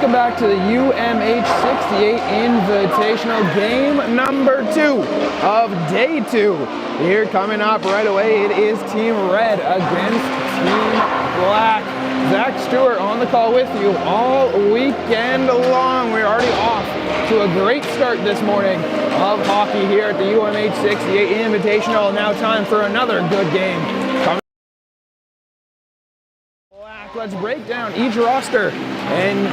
Welcome back to the UMH-68 Invitational, game number 2 of day 2. Here coming up right away, it is Team Red against Team Black. Zach Stewart on the call with you all weekend long. We're already off to a great start this morning of hockey here at the UMH-68 Invitational. Now time for another good game. Let's break down each roster. In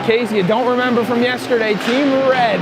case you don't remember from yesterday, Team Red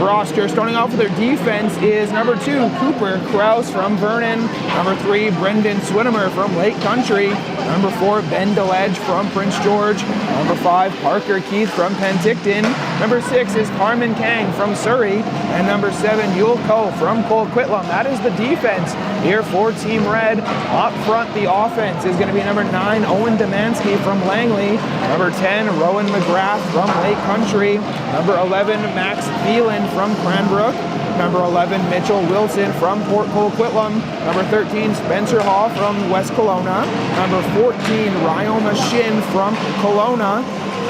roster, starting off with their defense, is number 2, Cooper Krause from Vernon. Number 3, Brendan Swinimer from Lake Country. Number 4, Ben DeLedge from Prince George. Number 5, Parker Keith from Penticton. Number 6 is Carmen Kang from Surrey. And number 7, Yul Ko from Coquitlam. That is the defense here for Team Red. Up front, the offense is going to be number 9, Owen Demansky from Langley. Number 10, Rowan McGrath from Lake Country. Number 11, Max Thielen from Cranbrook. Number 11, Mitchell Wilson from Port Coquitlam. Number 13, Spencer Haw from West Kelowna. Number 14, Ryan Mashin from Kelowna.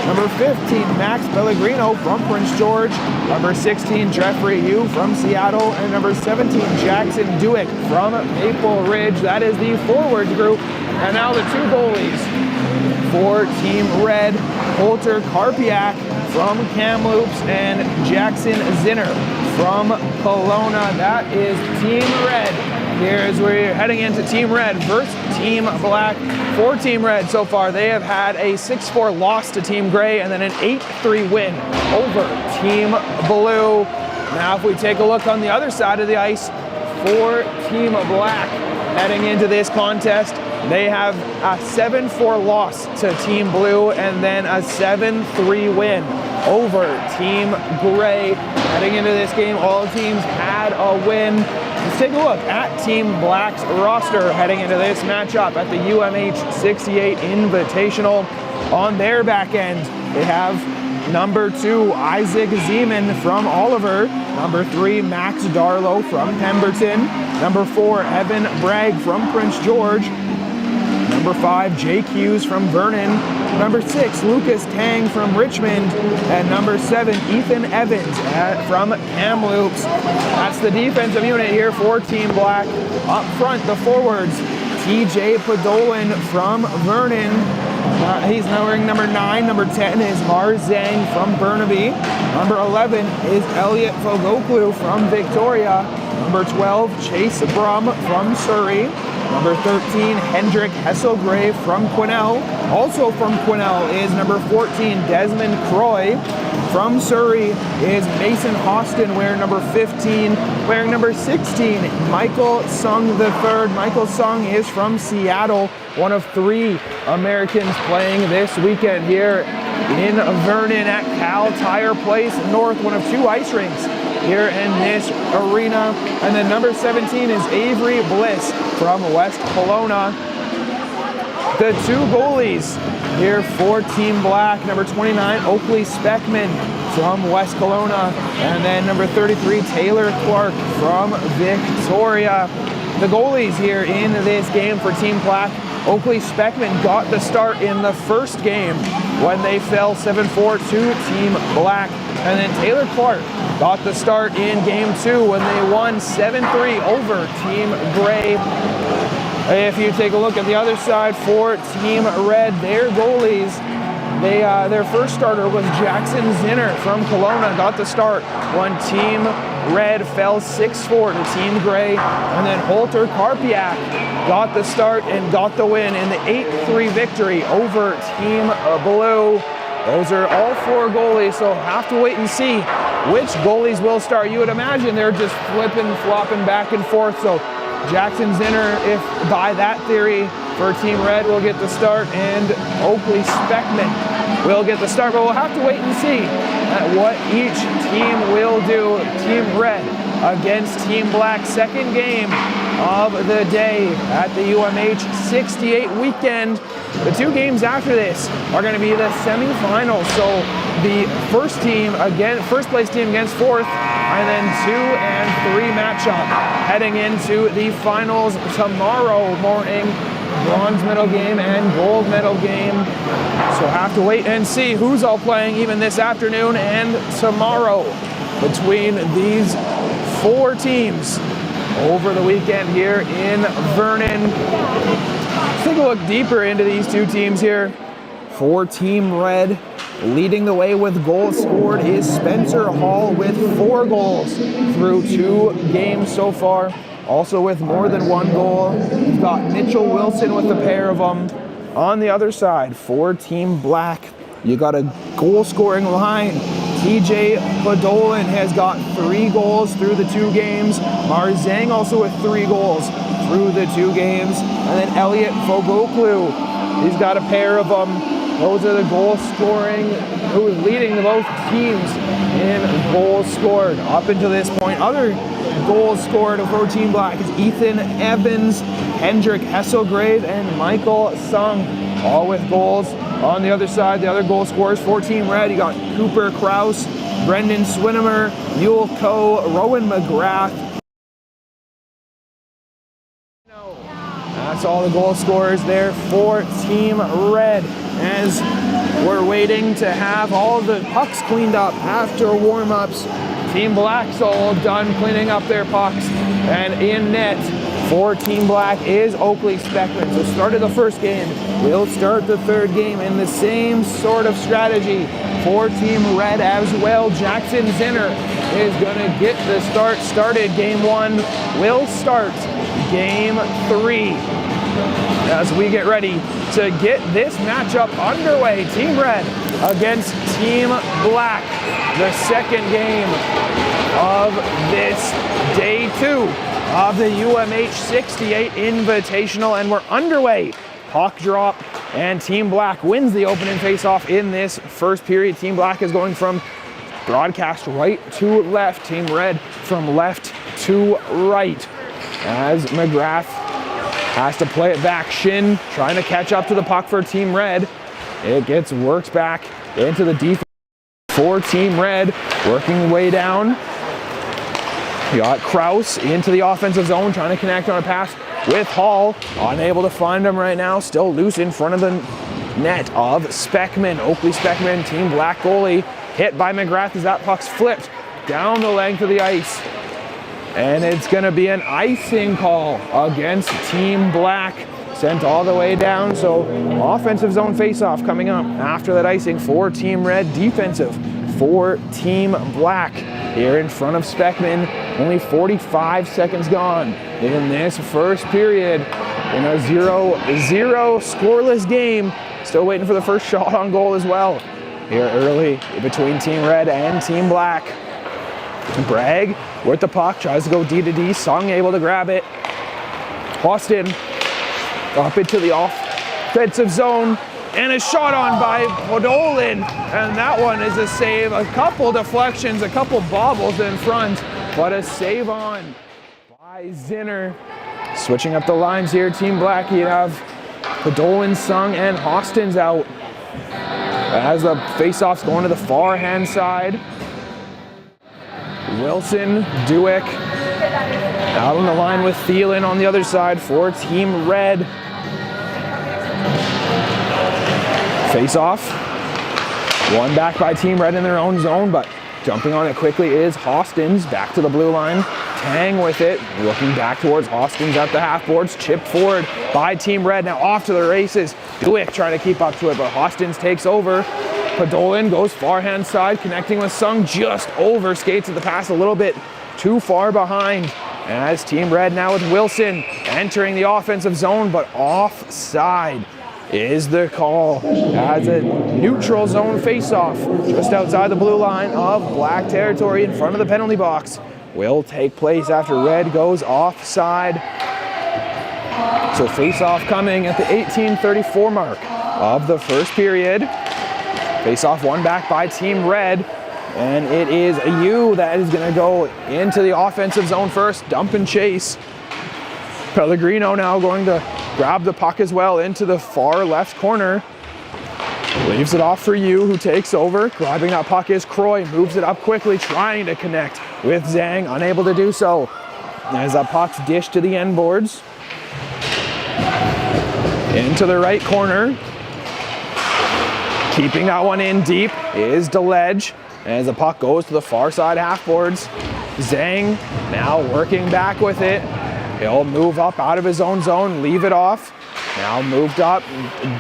Number 15, Max Pellegrino from Prince George. Number 16, Jeffrey Yu from Seattle. And number 17, Jackson Dewick from Maple Ridge. That is the forwards group. And now the 2 goalies for Team Red, Holter Karpiak from Kamloops and Jackson Zinner from Kelowna. That is Team Red. Here's where you're heading into Team Red versus Team Black. For Team Red so far, they have had a 6-4 loss to Team Gray and then an 8-3 win over Team Blue. Now if we take a look on the other side of the ice for Team Black, heading into this contest, they have a 7-4 loss to Team Blue and then a 7-3 win over Team Gray. Heading into this game, all teams had a win. Let's take a look at Team Black's roster heading into this matchup at the UMH-68 Invitational. On their back end, they have number 2, Isaac Zeman from Oliver. Number 3, Max Darlow from Pemberton. Number 4, Evan Bragg from Prince George. Number 5, Jake Hughes from Vernon. Number 6, Lucas Tang from Richmond. And number 7, Ethan Evans from Kamloops. That's the defensive unit here for Team Black. Up front, the forwards, TJ Podolin from Vernon. He's now wearing number 9. Number 10 is Mars Zhang from Burnaby. Number 11 is Elliot Fogoklu from Victoria. Number 12, Chase Brum from Surrey. Number 13, Hendrik Hesselgrave from Quesnel. Also from Quesnel is number 14, Desmond Croy. From Surrey is Mason Hostin wearing number 15. Wearing number 16, Michael Sung III. Michael Sung is from Seattle, one of 3 Americans playing this weekend here in Vernon at Cal Tire Place North, one of 2 ice rinks here in this arena. And then number 17 is Avery Bliss from West Kelowna. The 2 goalies here for Team Black, number 29, Oakley Speckman from West Kelowna, and then number 33, Taylor Clark from Victoria. The goalies here in this game for Team Black, Oakley Speckman got the start in the first game when they fell 7-4 to Team Black. And then Taylor Clark got the start in game 2 when they won 7-3 over Team Gray. If you take a look at the other side for Team Red, their goalies, their first starter was Jackson Zinner from Kelowna, got the start when Team Red fell 6-4 to Team Gray. And then Holter Karpiak got the start and got the win in the 8-3 victory over Team Blue. Those are all 4 goalies, so have to wait and see which goalies will start. You would imagine they're just flipping, flopping back and forth. So Jackson Zinner, if by that theory, for Team Red will get the start, and Oakley Speckman will get the start. But we'll have to wait and see what each team will do. Team Red against Team Black, second game of the day at the UMH-68 weekend. The 2 games after this are going to be the semifinals. So the first place team against 4th, and then 2 and 3 matchup heading into the finals tomorrow morning. bronze medal game and gold medal game. So have to wait and see who's all playing even this afternoon and tomorrow between these 4 teams over the weekend here in Vernon. Let's take a look deeper into these 2 teams here. For Team Red, leading the way with goals scored is Spencer Hall with 4 goals through 2 games so far. Also with more than 1 goal, we've got Mitchell Wilson with a pair of them. On the other side, for Team Black, you got a goal-scoring line. TJ Podolin has got 3 goals through the 2 games. Marzang also with 3 goals through the 2 games. And then Elliot Fogoklu, he's got a pair of them. Those are the goals scoring, who is leading both teams in goals scored up until this point. Other goals scored for Team Black is Ethan Evans, Hendrik Hesselgrave, and Michael Sung, all with goals. On the other side, the other goal scorers for Team Red, you got Cooper Kraus, Brendan Swinimer, Yule Coe, Rowan McGrath. That's all the goal scorers there for Team Red, as we're waiting to have all the pucks cleaned up after warm-ups. Team Black's all done cleaning up their pucks, and in net for Team Black is Oakley Speckman. So started the first game, we'll start the 3rd game in the same sort of strategy for Team Red as well. Jackson Zinner is gonna get the start started. Game 1 will start Game 3 as we get ready to get this matchup underway. Team Red against Team Black, the 2nd game of this day 2 of the UMH-68 Invitational, and we're underway. Puck drop, and Team Black wins the opening faceoff in this first period. Team Black is going from broadcast right to left. Team Red from left to right, as McGrath has to play it back. Shin trying to catch up to the puck for Team Red. It gets worked back into the defense for Team Red, working way down. You got Kraus into the offensive zone, trying to connect on a pass with Hall. Unable to find him right now, still loose in front of the net of Speckman. Oakley Speckman, Team Black goalie, hit by McGrath as that puck's flipped down the length of the ice. And it's gonna be an icing call against Team Black, sent all the way down. So offensive zone faceoff coming up after that icing for Team Red, defensive for Team Black. Here in front of Speckman, only 45 seconds gone in this first period in a 0-0 scoreless game. Still waiting for the first shot on goal as well here early between Team Red and Team Black. Bragg with the puck, tries to go D to D. Sung able to grab it. Austin up into the offensive zone, and a shot on by Podolin, and that one is a save. A couple deflections, a couple bobbles in front, but a save on by Zinner. Switching up the lines here, Team Black, you have Podolin, Sung, and Hostins out as the faceoff's going to the far hand side. Wilson, Dueck out on the line with Thielen on the other side for Team Red. Face off, one back by Team Red in their own zone, but jumping on it quickly is Hostins, back to the blue line. Tang with it, looking back towards Hostins at the half boards, chipped forward by Team Red, now off to the races. Dueck trying to keep up to it, but Hostins takes over. Podolin goes far hand side, connecting with Sung, just over skates at the pass a little bit too far behind. As Team Red now with Wilson entering the offensive zone, but offside is the call as a neutral zone faceoff just outside the blue line of Black territory in front of the penalty box will take place after Red goes offside. So faceoff coming at the 18:34 mark of the first period. Faceoff one back by Team Red, and it is a U that is going to go into the offensive zone first, dump and chase. Pellegrino now going to grab the puck as well into the far left corner. Leaves it off for U, who takes over. Grabbing that puck is Croy, moves it up quickly, trying to connect with Zhang, unable to do so. As that puck's dished to the end boards. into the right corner. Keeping that one in deep is DeLedge. As the puck goes to the far side half boards. Zhang now working back with it. He'll move up out of his own zone, leave it off. Now moved up,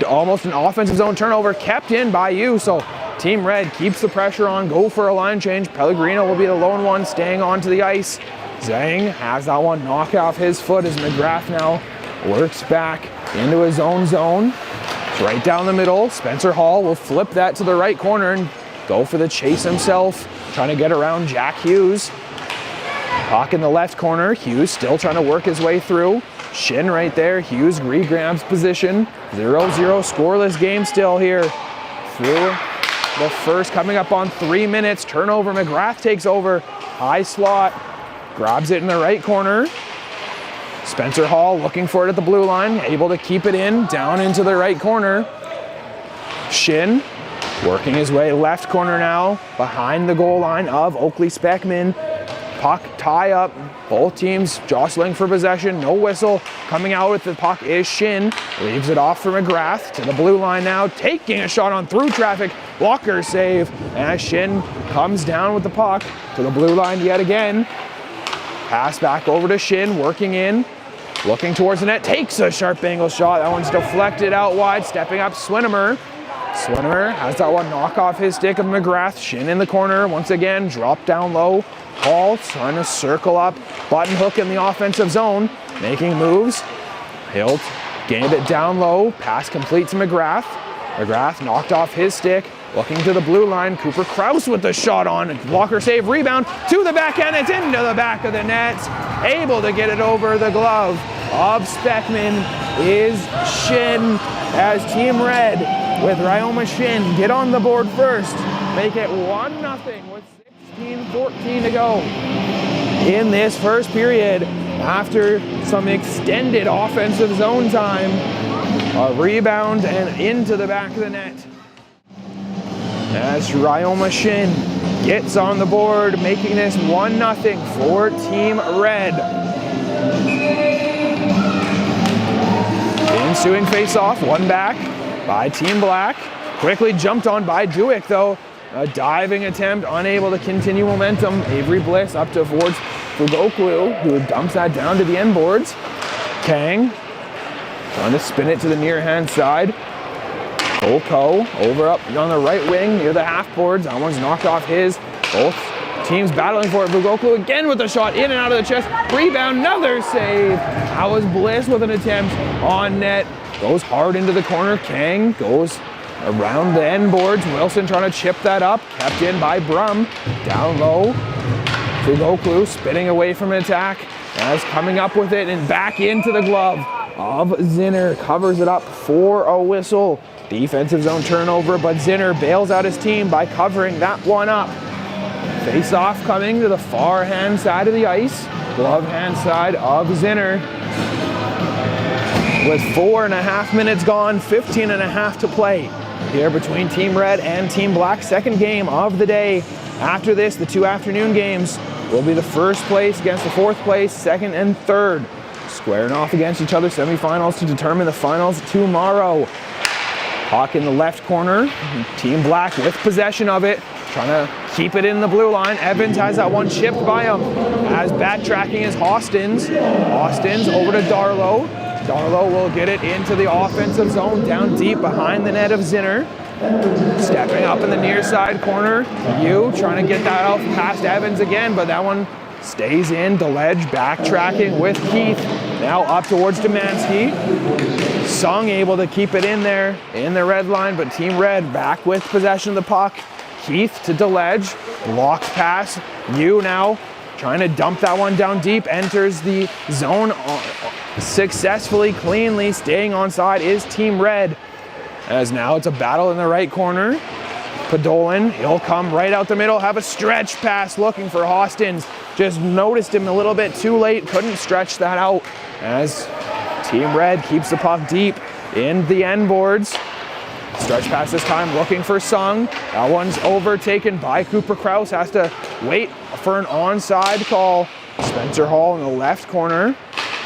almost an offensive zone turnover, kept in by you. So Team Red keeps the pressure on, go for a line change. Pellegrino will be the lone one staying onto the ice. Zhang has that one knock off his foot as McGrath now works back into his own zone. It's right down the middle. Spencer Hall will flip that to the right corner and go for the chase himself, trying to get around Jack Hughes. Puck in the left corner. Hughes still trying to work his way through. Shin right there. Hughes regrabs position. 0-0 scoreless game still here. Through the first, coming up on 3 minutes. Turnover. McGrath takes over. High slot. Grabs it in the right corner. Spencer Hall looking for it at the blue line. Able to keep it in. Down into the right corner. Shin working his way left corner now. Behind the goal line of Oakley Speckman. Puck tie up, both teams jostling for possession, no whistle. Coming out with the puck is Shin, leaves it off for McGrath to the blue line now, taking a shot on through traffic, blocker save, as Shin comes down with the puck to the blue line yet again. Pass back over to Shin, working in, looking towards the net, takes a sharp angle shot, that one's deflected out wide, stepping up Swinimer. Swinimer has that one knock off his stick of McGrath. Shin in the corner, once again, drop down low. Hall trying to circle up, button hook in the offensive zone, making moves. Hilt gained it down low, pass complete to McGrath. McGrath knocked off his stick, looking to the blue line. Cooper Kraus with the shot on, blocker save, rebound to the backhand, it's into the back of the net. Able to get it over the glove of Speckman is Shin, as Team Red with Ryoma Shin get on the board first, make it 1-0 with 16-14 to go in this first period after some extended offensive zone time. A rebound and into the back of the net as Ryoma Shin gets on the board, making this 1-0 for Team Red. Ensuing face-off, one back by Team Black. Quickly jumped on by Dewick though. A diving attempt, unable to continue momentum. Avery Bliss up towards Fugoklu, who dumps that down to the end boards. Kang trying to spin it to the near hand side. Oko over up on the right wing near the half boards. That one's knocked off his. Both teams battling for it. Fugoklu again with a shot in and out of the chest. Rebound, another save. That was Bliss with an attempt on net. Goes hard into the corner. Kang goes around the end boards. Wilson trying to chip that up. Kept in by Brum. Down low. Fugoklu spinning away from an attack. As coming up with it and back into the glove of Zinner. Covers it up for a whistle. Defensive zone turnover, but Zinner bails out his team by covering that one up. Face off coming to the far hand side of the ice. Glove hand side of Zinner. With 4.5 minutes gone, 15.5 to play here between Team Red and Team Black. Second game of the day. After this, the 2 afternoon games will be the first place against the fourth place, second and third. Squaring off against each other, semifinals to determine the finals tomorrow. Puck in the left corner. Team Black with possession of it. Trying to keep it in the blue line. Evans has that one chipped by him. As backtracking is Hostins. Hostins over to Darlow. Darlow will get it into the offensive zone, down deep behind the net of Zinner. Stepping up in the near side corner. Yu trying to get that out past Evans again, but that one stays in. DeLedge backtracking with Keith. Now up towards Demansky. Sung able to keep it in there in the red line, but Team Red back with possession of the puck. Keith to DeLedge. Blocks pass. Yu now trying to dump that one down deep. Enters the zone successfully, cleanly. Staying onside is Team Red. As now it's a battle in the right corner. Podolin, he'll come right out the middle, have a stretch pass looking for Hostins. Just noticed him a little bit too late, couldn't stretch that out. As Team Red keeps the puck deep in the end boards. Stretch pass this time, looking for Sung. That one's overtaken by Cooper Kraus, has to wait for an onside call. Spencer Hall in the left corner.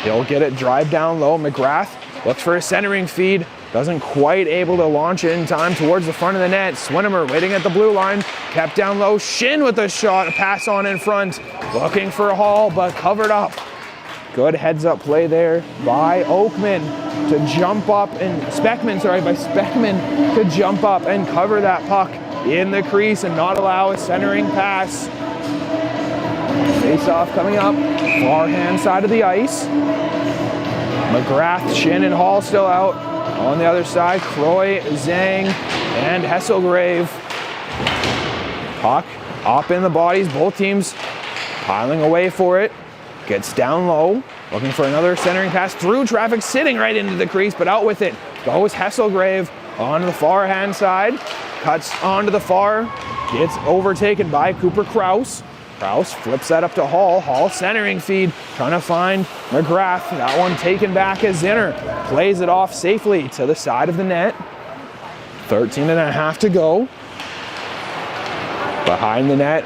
He'll get it, drive down low. McGrath looks for a centering feed, doesn't quite able to launch it in time towards the front of the net. Swinimer waiting at the blue line, kept down low, Shin with a shot, a pass on in front, looking for a haul, but covered up. Good heads up play there by Oakman to jump up and Speckman to jump up and cover that puck in the crease and not allow a centering pass. Face off coming up, far hand side of the ice. McGrath, Shin, and Hall still out. On the other side, Croy, Zhang, and Hesselgrave. Puck up in the bodies, both teams piling away for it. Gets down low, looking for another centering pass through traffic, sitting right into the crease, but out with it goes Hesselgrave onto the far hand side, cuts onto the far, gets overtaken by Cooper Kraus. Kraus flips that up to Hall. Hall centering feed, trying to find McGrath. That one taken back as Zinner plays it off safely to the side of the net. 13.5 to go. Behind the net,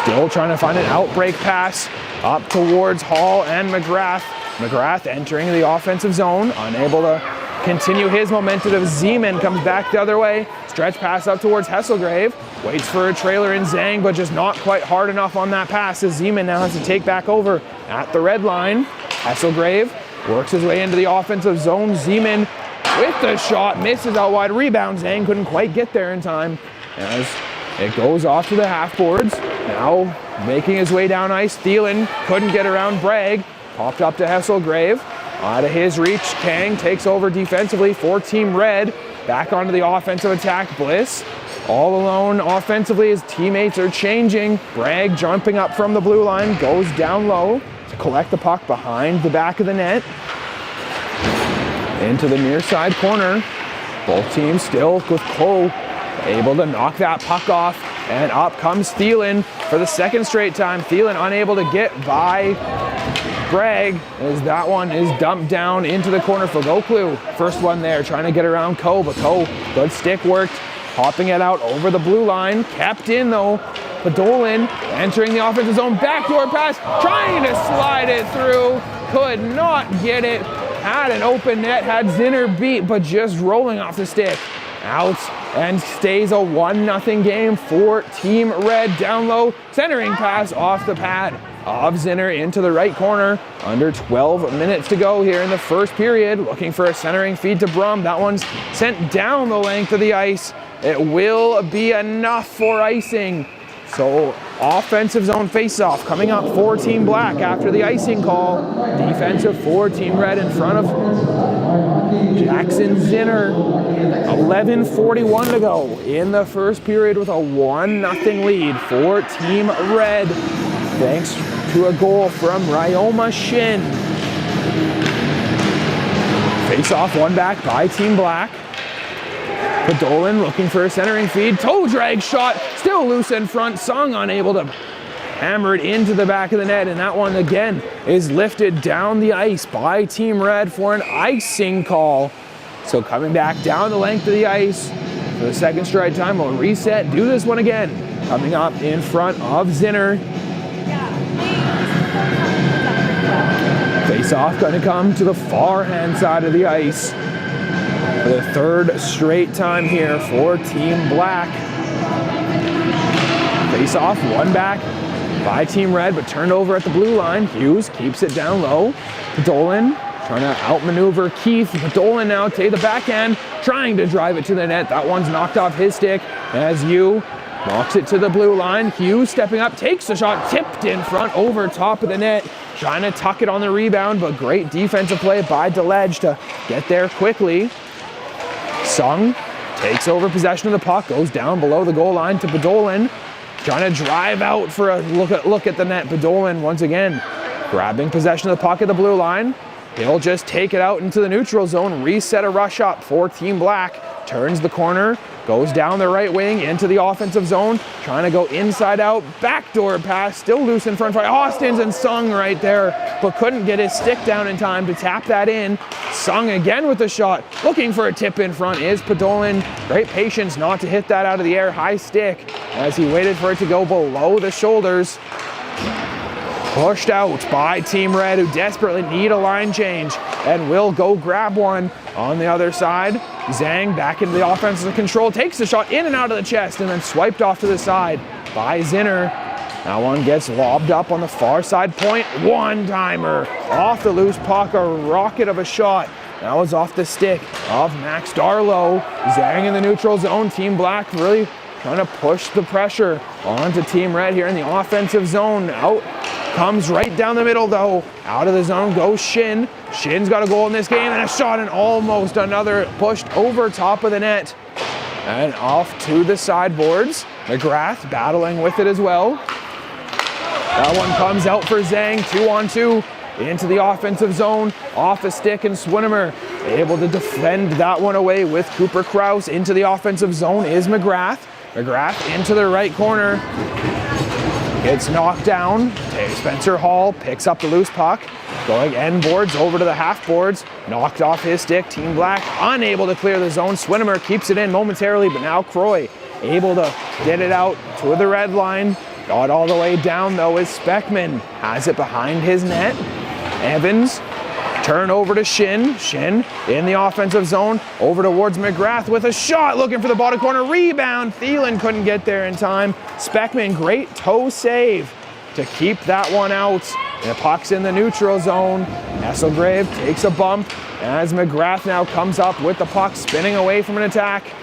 still trying to find an outbreak pass up towards Hall and McGrath. McGrath entering the offensive zone, unable to continue his momentum. Zeman comes back the other way. Stretch pass up towards Hesselgrave. Waits for a trailer in Zhang, but just not quite hard enough on that pass as Zeman now has to take back over at the red line. Hesselgrave works his way into the offensive zone. Zeman with the shot, misses out wide. Rebound, Zhang couldn't quite get there in time as it goes off to the half boards. Now making his way down ice, Thielen couldn't get around Bragg. Popped up to Hesselgrave. Out of his reach, Kang takes over defensively for Team Red. Back onto the offensive attack, Bliss. All alone offensively, his teammates are changing. Bragg jumping up from the blue line, goes down low to collect the puck behind the back of the net. Into the near side corner. Both teams still with Cole able to knock that puck off. And up comes Thielen for the second straight time. Thielen unable to get by Bragg as that one is dumped down into the corner for Goklu. First one there, trying to get around Ko, but Ko, good stick worked, popping it out over the blue line. Kept in though. Podolin entering the offensive zone, backdoor pass, trying to slide it through, could not get it. Had an open net, had Zinner beat, but just rolling off the stick. Out and stays a 1-0 game for Team Red. Down low, centering pass off the pad of Zinner into the right corner. Under 12 minutes to go here in the first period. Looking for a centering feed to Brum. That one's sent down the length of the ice. It will be enough for icing. So offensive zone faceoff coming up for Team Black after the icing call. Defensive for Team Red in front of Jackson Zinner. 11:41 to go in the first period with a 1-0 lead for Team Red. Thanks to a goal from Ryoma Shin. Face off, one back by Team Black. Podolin looking for a centering feed. Toe drag shot, still loose in front. Sung unable to hammer it into the back of the net, and that one again is lifted down the ice by Team Red for an icing call. So coming back down the length of the ice for the second straight time, we'll reset, do this one again. Coming up in front of Zinner. Face off going to come to the far hand side of the ice for the third straight time here for Team Black. Face off, one back by Team Red, but turned over at the blue line. Hughes keeps it down low. Podolin trying to outmaneuver Keith. Podolin now take the backhand, trying to drive it to the net. That one's knocked off his stick as Yu knocks it to the blue line. Hughes stepping up, takes the shot, tipped in front over top of the net. Trying to tuck it on the rebound, but great defensive play by DeLedge to get there quickly. Sung takes over possession of the puck, goes down below the goal line to Podolin. Trying to drive out for a look at the net. Podolin once again grabbing possession of the puck at the blue line. He'll just take it out into the neutral zone, reset a rush up for Team Black. Turns the corner, goes down the right wing into the offensive zone, trying to go inside out, backdoor pass, still loose in front for Austin's and Sung right there, but couldn't get his stick down in time to tap that in. Sung again with the shot, looking for a tip in front is Podolin. Great patience not to hit that out of the air, high stick, as he waited for it to go below the shoulders. pushed out by Team Red, who desperately need a line change and will go grab one on the other side. Zhang back into the offensive control, takes the shot in and out of the chest and then swiped off to the side by Zinner. That one gets lobbed up on the far side point. One-timer off the loose puck, a rocket of a shot. That was off the stick of Max Darlow. Zhang in the neutral zone. Team Black really trying to push the pressure onto Team Red here in the offensive zone. Out comes right down the middle though. Out of the zone goes Shin. Shin's got a goal in this game and a shot and almost another pushed over top of the net. And off to the sideboards. McGrath battling with it as well. That one comes out for Zhang, 2-on-2. Into the offensive zone, off a stick, and Swinimer able to defend that one away with Cooper Kraus. Into the offensive zone is McGrath. McGrath into the right corner. Gets knocked down. Spencer Hall picks up the loose puck. Going end boards over to the half boards. Knocked off his stick. Team Black unable to clear the zone. Swinimer keeps it in momentarily, but now Croy able to get it out to the red line. Got all the way down though is Speckman. Has it behind his net. Evans, turn over to Shin. Shin in the offensive zone, over towards McGrath with a shot, looking for the bottom corner, rebound. Thielen couldn't get there in time. Speckman, great toe save to keep that one out. And the puck's in the neutral zone. Esselgrave takes a bump as McGrath now comes up with the puck, spinning away from an attack.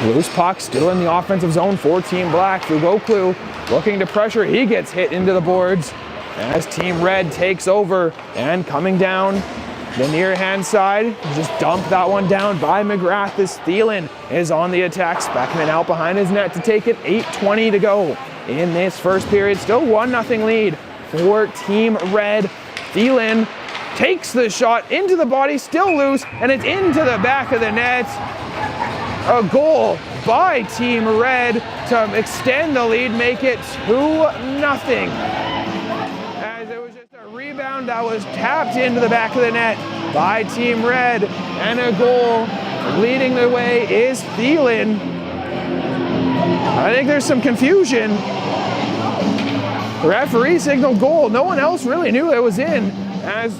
Loose puck still in the offensive zone for Team Black. Fugoklu looking to pressure, he gets hit into the boards. As Team Red takes over and coming down the near hand side, just dump that one down by McGrath as Thielen is on the attack. Speckman out behind his net to take it. 8:20 to go in this first period. Still 1-0 lead for Team Red. Thielen takes the shot into the body, still loose, and it's into the back of the net. A goal by Team Red to extend the lead, make it 2-0. Rebound that was tapped into the back of the net by Team Red, and a goal leading the way is Thielen. I think there's some confusion. The referee signaled goal. No one else really knew it was in, as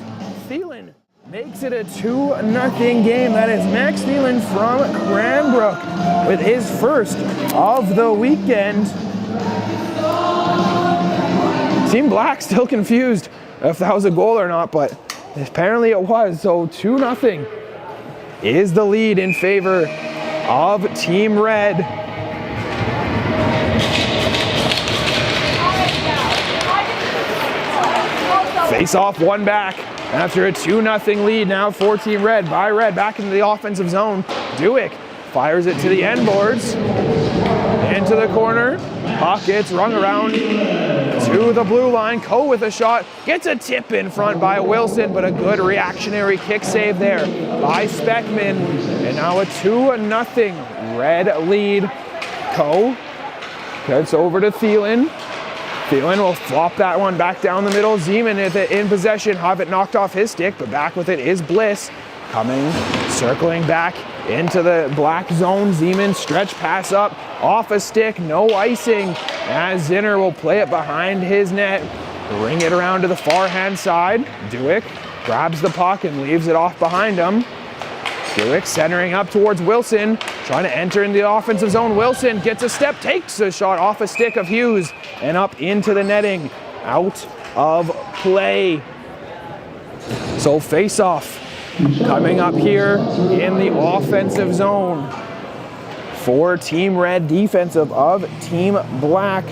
Thielen makes it a 2-0 game. That is Max Thielen from Cranbrook with his first of the weekend. Team Black still confused if that was a goal or not, but apparently it was. So 2-0 is the lead in favor of Team Red. Face off, one back after a 2-0 lead now for Team Red. By Red back into the offensive zone. Dewick fires it to the end boards. Into the corner. Puck gets rung around to the blue line. Coe with a shot. Gets a tip in front by Wilson, but a good reactionary kick save there by Speckman. And now a 2-0 Red lead. Coe gets over to Thielen. Thielen will flop that one back down the middle. Zeman in possession. Have it knocked off his stick, but back with it is Bliss. Coming, circling back into the black zone. Zeman stretch pass up, off a stick, no icing. As Zinner will play it behind his net. Bring it around to the far hand side. Dewick grabs the puck and leaves it off behind him. Dewick centering up towards Wilson, trying to enter into the offensive zone. Wilson gets a step, takes a shot off a stick of Hughes and up into the netting. Out of play. So face off coming up here in the offensive zone for Team Red, defensive of Team Black.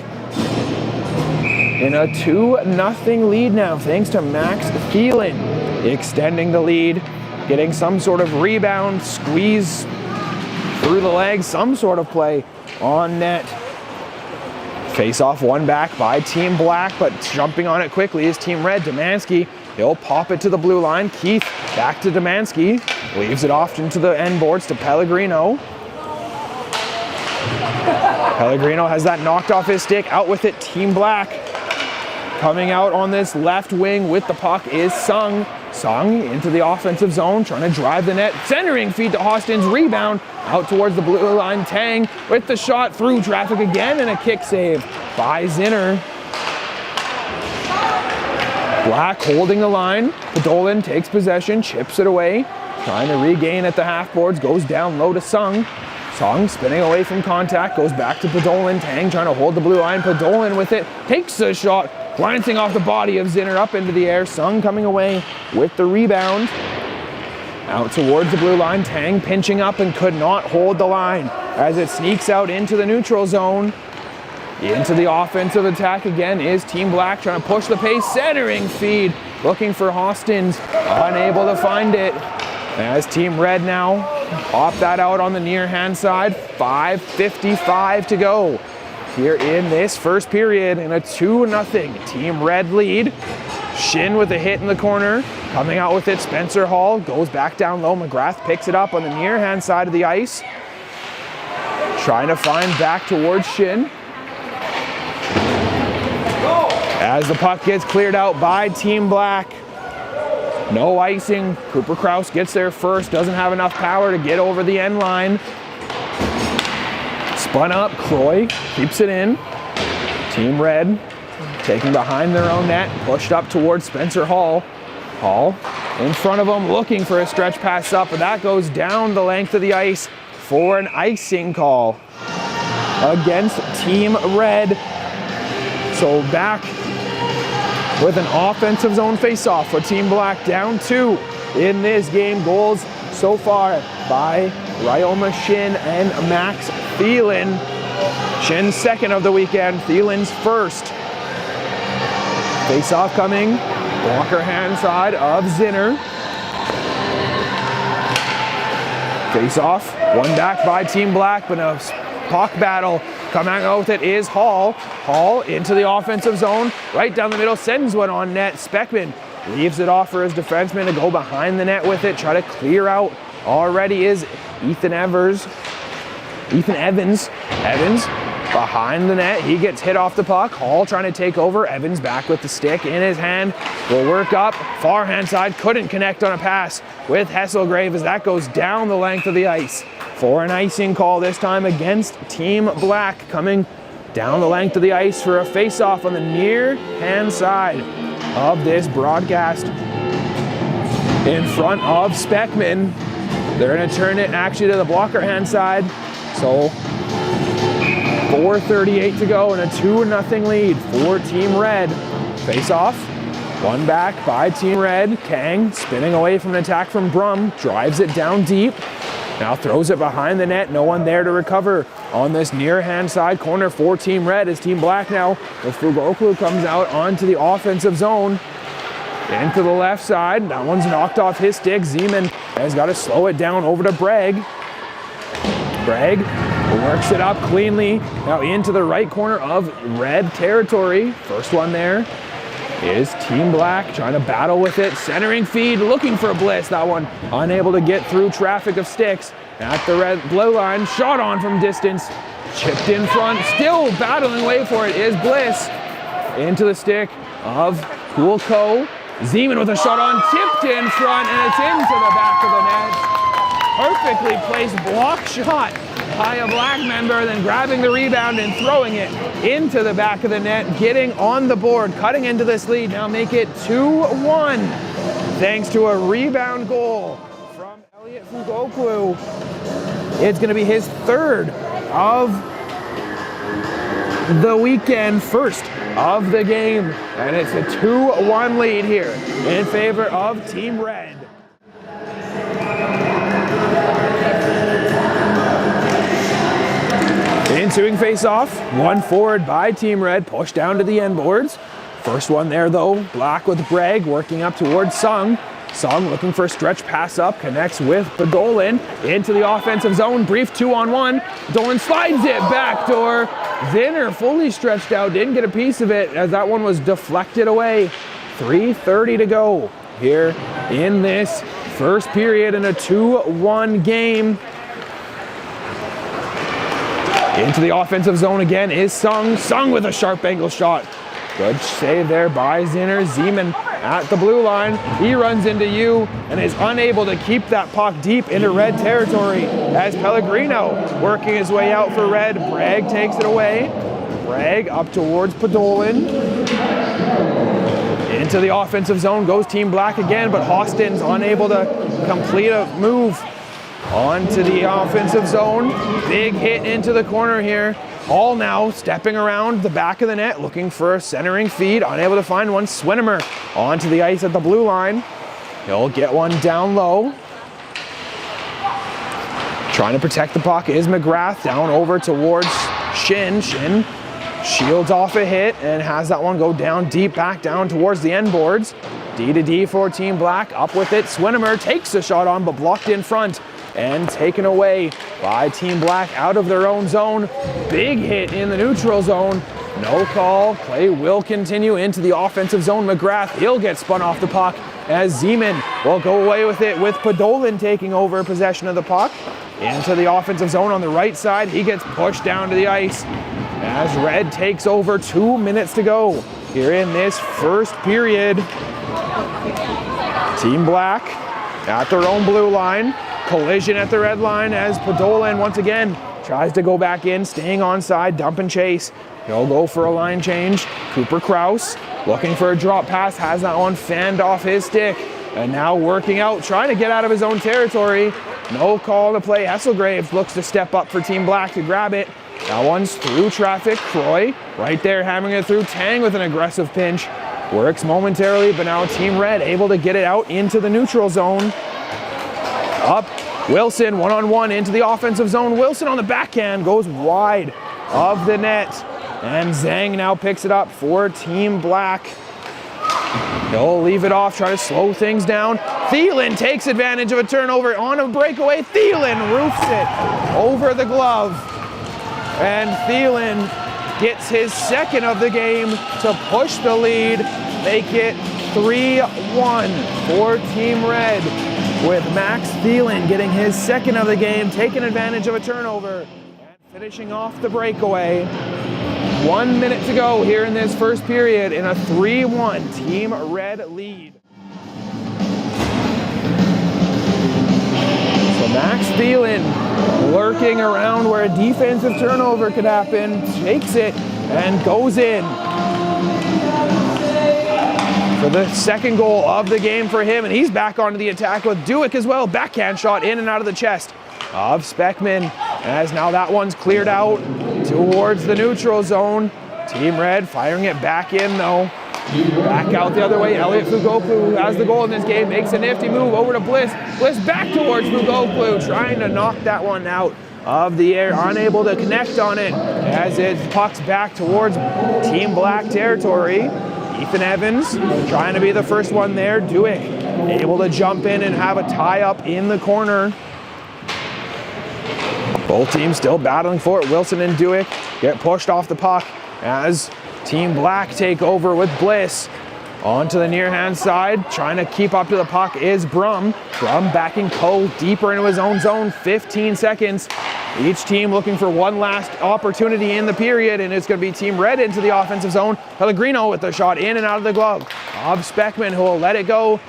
In a 2-0 lead now, thanks to Max Thielen extending the lead, getting some sort of rebound, squeeze through the legs, some sort of play on net. Face off, one back by Team Black, but jumping on it quickly is Team Red. Demansky, he'll pop it to the blue line. Keith back to Demansky, leaves it off into the end boards to Pellegrino. Pellegrino has that knocked off his stick, out with it Team Black. Coming out on this left wing with the puck is Sung. Sung into the offensive zone, trying to drive the net. Centering feed to Austin's rebound. Out towards the blue line. Tang with the shot through traffic again, and a kick save by Zinner. Black holding the line. Podolin takes possession, chips it away. Trying to regain at the half boards, goes down low to Sung. Sung spinning away from contact, goes back to Podolin. Tang trying to hold the blue line. Podolin with it, takes a shot, glancing off the body of Zinner up into the air. Sung coming away with the rebound. Out towards the blue line, Tang pinching up and could not hold the line as it sneaks out into the neutral zone. Into the offensive attack again is Team Black, trying to push the pace, centering feed, looking for Hostins, unable to find it. As Team Red now pop that out on the near hand side. 5:55 to go here in this first period in a 2-0 Team Red lead. Shin with a hit in the corner, coming out with it. Spencer Hall goes back down low. McGrath picks it up on the near hand side of the ice. Trying to find back towards Shin. As the puck gets cleared out by Team Black. No icing. Cooper Kraus gets there first. Doesn't have enough power to get over the end line. Spun up. Croy keeps it in. Team Red taking behind their own net. Pushed up towards Spencer Hall. Hall in front of him, looking for a stretch pass up, but that goes down the length of the ice for an icing call against Team Red. So back with an offensive zone face-off for Team Black, down 2 in this game. Goals so far by Ryoma Shin and Max Thielen. Shin's second of the weekend, Thielen's first. Face-off coming, blocker hand side of Zinner. Face-off, one back by Team Black, but a puck battle. Coming out with it is Hall. Hall into the offensive zone, right down the middle, sends one on net. Speckman leaves it off for his defenseman to go behind the net with it, try to clear out. Already is Ethan Evans. Evans behind the net, he gets hit off the puck. Hall trying to take over. Evans back with the stick in his hand. Will work up, far hand side, couldn't connect on a pass with Hesselgrave as that goes down the length of the ice. For an icing call this time against Team Black, coming down the length of the ice for a face-off on the near hand side of this broadcast. In front of Speckman. They're going to turn it actually to the blocker hand side. So 4:38 to go and a 2-0 lead for Team Red. Face-off, one back by Team Red. Kang spinning away from an attack from Brum, drives it down deep. Now throws it behind the net, no one there to recover on this near hand side corner for Team Red as Team Black now with Fugoklu comes out onto the offensive zone. Into the left side, that one's knocked off his stick. Zeman has got to slow it down over to Bragg. Bragg works it up cleanly, now into the right corner of Red territory. First one there is Team Black trying to battle with it. Centering feed, looking for a Bliss. That one unable to get through traffic of sticks. At the red blue line, shot on from distance. Chipped in front, still battling away for it is Bliss. Into the stick of Coolco. Zeman with a shot on, tipped in front, and it's into the back of the net. Perfectly placed block shot by a Black member, then grabbing the rebound and throwing it into the back of the net, getting on the board, cutting into this lead. Now make it 2-1 thanks to a rebound goal from Elliot Fugoklu. It's going to be his third of the weekend, first of the game, and it's a 2-1 lead here in favor of Team Red. Ensuing face-off, one forward by Team Red, pushed down to the end boards. First one there though, Black with Bragg working up towards Sung. Sung looking for a stretch pass up, connects with Podolin into the offensive zone, brief 2-on-1. Podolin slides it backdoor. Zinner fully stretched out, didn't get a piece of it as that one was deflected away. 3:30 to go here in this first period in a 2-1 game. Into the offensive zone again is Sung. Sung with a sharp angle shot. Good save there by Zinner. Zeman at the blue line. He runs into you and is unable to keep that puck deep into Red territory as Pellegrino working his way out for Red. Bragg takes it away. Bragg up towards Podolin. Into the offensive zone goes Team Black again, but Hostin's unable to complete a move. Onto the offensive zone. Big hit into the corner here. Hall now stepping around the back of the net, looking for a centering feed. Unable to find one. Swinimer onto the ice at the blue line. He'll get one down low. Trying to protect the puck is McGrath, down over towards Shin. Shin shields off a hit and has that one go down deep, back down towards the end boards. D to D for Team Black, up with it. Swinimer takes the shot on, but blocked in front and taken away by Team Black out of their own zone. Big hit in the neutral zone. No call. Play will continue into the offensive zone. McGrath, he'll get spun off the puck as Zeman will go away with it, with Podolin taking over possession of the puck. Into the offensive zone on the right side. He gets pushed down to the ice as Red takes over. 2 minutes to go here in this first period. Team Black at their own blue line. Collision at the red line as Podolin once again tries to go back in, staying onside, dump and chase. He'll go for a line change. Cooper Kraus looking for a drop pass, has that one fanned off his stick. And now working out, trying to get out of his own territory. No call to play. Hesselgraves looks to step up for Team Black to grab it. That one's through traffic. Croy right there hammering it through. Tang with an aggressive pinch. Works momentarily, but now Team Red able to get it out into the neutral zone. Up, Wilson one-on-one into the offensive zone. Wilson on the backhand goes wide of the net. And Zhang now picks it up for Team Black. He'll leave it off, try to slow things down. Thielen takes advantage of a turnover on a breakaway. Thielen roofs it over the glove. And Thielen gets his second of the game to push the lead, make it 3-1 for Team Red, with Max Thielen getting his second of the game, taking advantage of a turnover, and finishing off the breakaway. 1 minute to go here in this first period in a 3-1 Team Red lead. So Max Thielen lurking around where a defensive turnover could happen, takes it and goes in for the second goal of the game for him, and he's back onto the attack with Duick as well. Backhand shot in and out of the chest of Speckman, as now that one's cleared out towards the neutral zone. Team Red firing it back in though. Back out the other way. Elliot Fugoklu, who has the goal in this game, makes a nifty move over to Bliss. Bliss back towards Fugoklu, trying to knock that one out of the air, unable to connect on it as it pucks back towards Team Black territory. Ethan Evans trying to be the first one there. Duick able to jump in and have a tie up in the corner. Both teams still battling for it. Wilson and Duick get pushed off the puck as Team Black take over with Bliss. Onto the near hand side, trying to keep up to the puck is Brum. Brum backing Cole deeper into his own zone, 15 seconds. Each team looking for one last opportunity in the period, and it's going to be Team Red into the offensive zone. Pellegrino with the shot in and out of the glove of Speckman, who will let it go.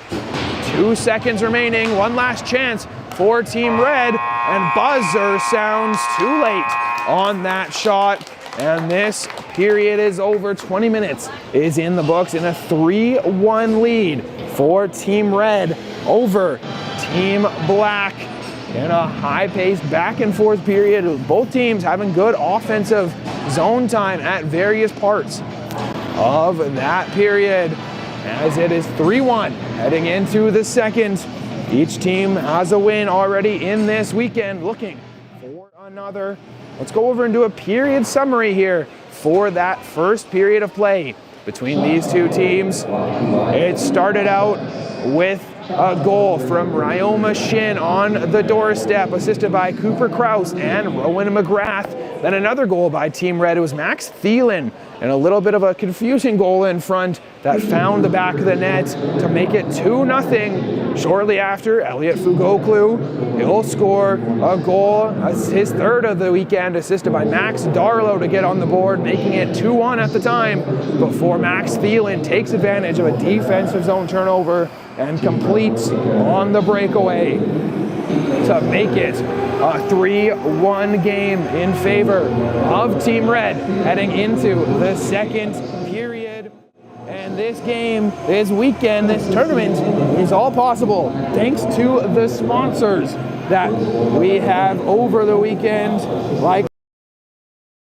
2 seconds remaining, one last chance for Team Red, and buzzer sounds too late on that shot. And this period is over. 20 minutes is in the books in a 3-1 lead for Team Red over Team Black in a high-paced back-and-forth period with both teams having good offensive zone time at various parts of that period, as it is 3-1 heading into the second. Each team has a win already in this weekend, looking for another. Let's go over and do a period summary here for that first period of play between these two teams. It started out with a goal from Ryoma Shin on the doorstep, assisted by Cooper Kraus and Rowan McGrath. Then another goal by Team Red. It was Max Thielen, and a little bit of a confusing goal in front that found the back of the net to make it 2-0. Shortly after, Elliot Fugoklu, he'll score a goal, his third of the weekend, assisted by Max Darlow to get on the board, making it 2-1 at the time, before Max Thielen takes advantage of a defensive zone turnover and completes on the breakaway to make it a 3-1 game in favor of Team Red heading into the second period. And And this game, this weekend, this tournament is all possible thanks to the sponsors that we have over the weekend. Like,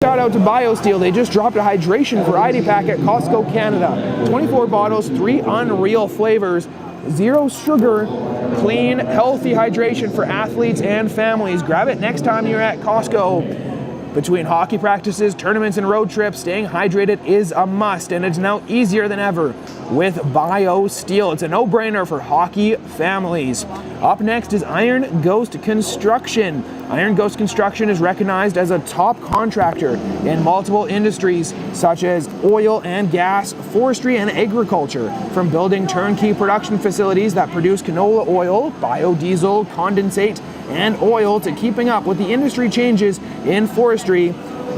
shout out to BioSteel. They just dropped a hydration variety pack at Costco Canada. 24 bottles, 3 unreal flavors, 0 sugar, clean, healthy hydration for athletes and families. Grab it next time you're at Costco. Between hockey practices, tournaments, and road trips, staying hydrated is a must, and it's now easier than ever with BioSteel. It's a no-brainer for hockey families. Up next is Iron Ghost Construction. Iron Ghost Construction is recognized as a top contractor in multiple industries such as oil and gas, forestry, and agriculture. From building turnkey production facilities that produce canola oil, biodiesel, condensate, and oil, to keeping up with the industry changes in forestry,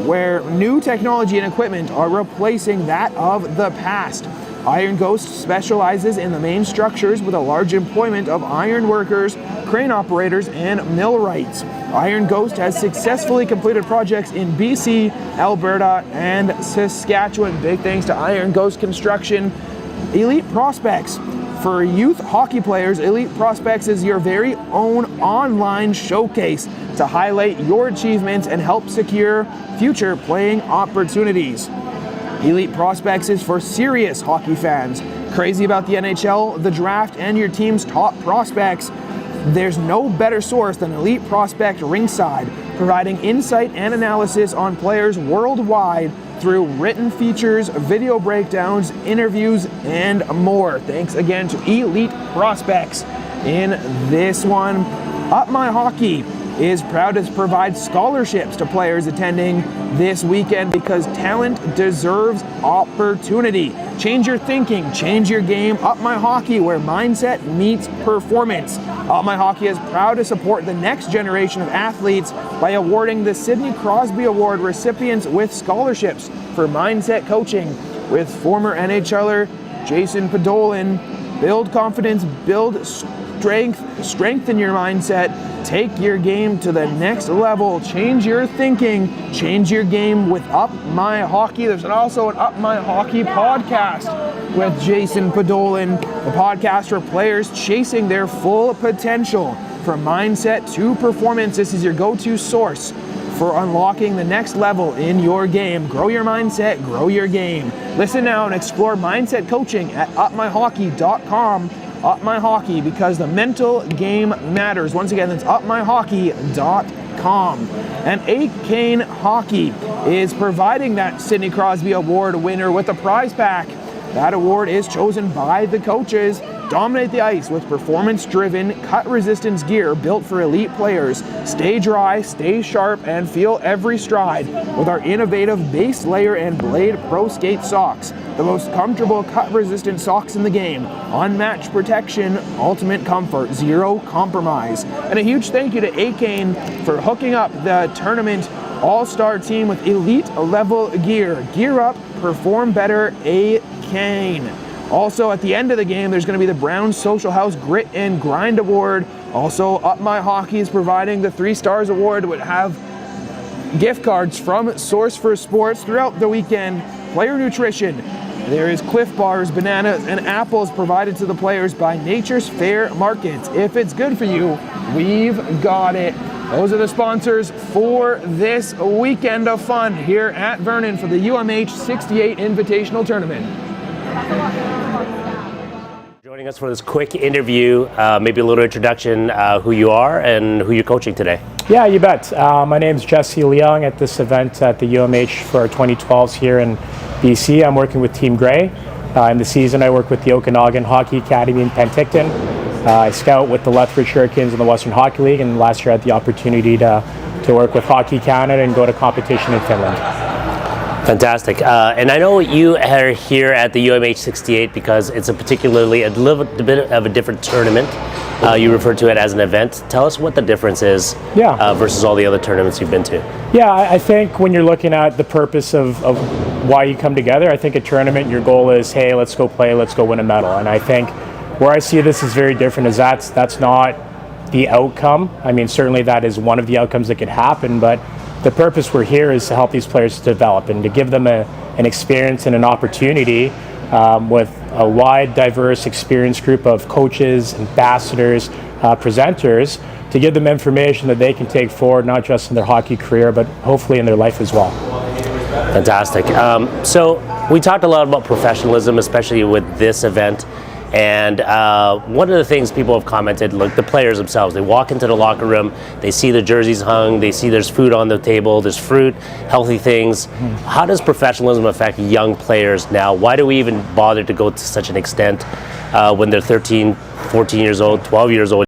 where new technology and equipment are replacing that of the past. Iron Ghost specializes in the main structures with a large employment of iron workers, crane operators, and millwrights. Iron Ghost has successfully completed projects in BC, Alberta, and Saskatchewan. Big thanks to Iron Ghost Construction. Elite Prospects. For youth hockey players, Elite Prospects is your very own online showcase to highlight your achievements and help secure future playing opportunities. Elite Prospects is for serious hockey fans. Crazy about the NHL, the draft, and your team's top prospects? There's no better source than Elite Prospect Ringside, providing insight and analysis on players worldwide through written features, video breakdowns, interviews, and more. Thanks again to Elite Prospects. In this one, Up My Hockey is proud to provide scholarships to players attending this weekend because talent deserves opportunity. Change your thinking, change your game. Up My Hockey, where mindset meets performance. Up My Hockey is proud to support the next generation of athletes by awarding the Sidney Crosby Award recipients with scholarships for mindset coaching with former NHLer Jason Podolin. Build confidence, build strengthen your mindset, take your game to the next level, change your thinking, change your game with Up My Hockey. There's also an Up My Hockey podcast with Jason Podolin, the podcast for players chasing their full potential. From mindset to performance, this is your go-to source for unlocking the next level in your game. Grow your mindset, grow your game. Listen now and explore mindset coaching at upmyhockey.com. Up My Hockey, because the mental game matters. Once again, that's upmyhockey.com. And A-Kane Hockey is providing that Sidney Crosby Award winner with a prize pack. That award is chosen by the coaches. Dominate the ice with performance-driven, cut-resistance gear built for elite players. Stay dry, stay sharp, and feel every stride with our innovative base layer and Blade Pro Skate socks. The most comfortable cut-resistant socks in the game. Unmatched protection, ultimate comfort, zero compromise. And a huge thank you to A-Kane for hooking up the tournament all-star team with elite-level gear. Gear up, perform better, A-Kane. Also, at the end of the game, there's going to be the Brown Social House Grit and Grind Award. Also, Up My Hockey is providing the 3 Stars Award, which have gift cards from Source for Sports throughout the weekend. Player nutrition. There is Cliff Bars, bananas, and apples provided to the players by Nature's Fair Markets. If it's good for you, we've got it. Those are the sponsors for this weekend of fun here at Vernon for the UMH-68 Invitational Tournament. Joining us for this quick interview, maybe a little introduction, who you are and who you're coaching today. Yeah, you bet. My name is Jesse Leung at this event at the UMH for our 2012s here in BC. I'm working with Team Grey. In the season, I work with the Okanagan Hockey Academy in Penticton. I scout with the Lethbridge Hurricanes in the Western Hockey League, and last year I had the opportunity to work with Hockey Canada and go to competition in Finland. Fantastic. And I know you are here at the UMH-68 because it's a little bit of a different tournament. You refer to it as an event. Tell us what the difference is versus all the other tournaments you've been to. Yeah, I think when you're looking at the purpose of why you come together, I think a tournament, your goal is, hey, let's go play, let's go win a medal. And I think where I see this is very different is that's not the outcome. I mean, certainly that is one of the outcomes that could happen, but the purpose we're here is to help these players develop and to give them an experience and an opportunity with a wide, diverse, experienced group of coaches, ambassadors, presenters, to give them information that they can take forward, not just in their hockey career, but hopefully in their life as well. Fantastic. So we talked a lot about professionalism, especially with this event. And one of the things people have commented, look, the players themselves, they walk into the locker room, they see the jerseys hung, they see there's food on the table, there's fruit, healthy things. How does professionalism affect young players now? Why do we even bother to go to such an extent when they're 13, 14 years old, 12 years old?